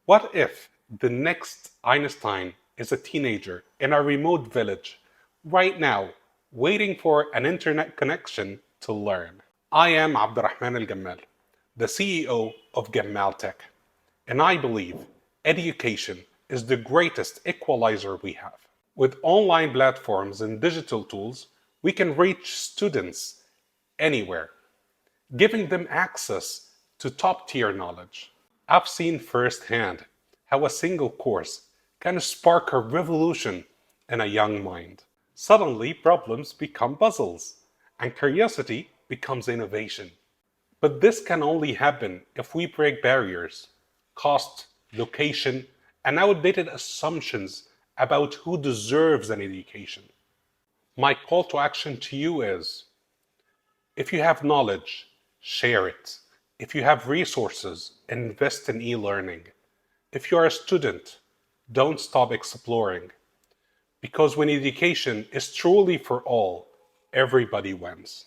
What if the next Einstein is a teenager in a remote village right now, waiting for an internet connection to learn? I am Abdurrahman Al Gammal, the CEO of Gammal Tech, and I believe education is the greatest equalizer we have. With online platforms and digital tools, we can reach students anywhere, giving them access to top tier knowledge. I've seen firsthand how a single course can spark a revolution in a young mind. Suddenly, problems become puzzles, and curiosity becomes innovation. But this can only happen if we break barriers, cost, location, and outdated assumptions about who deserves an education. My call to action to you is: if you have knowledge, share it. If you have resources, invest in e learning. If you're a student, don't stop exploring. Because when education is truly for all, everybody wins.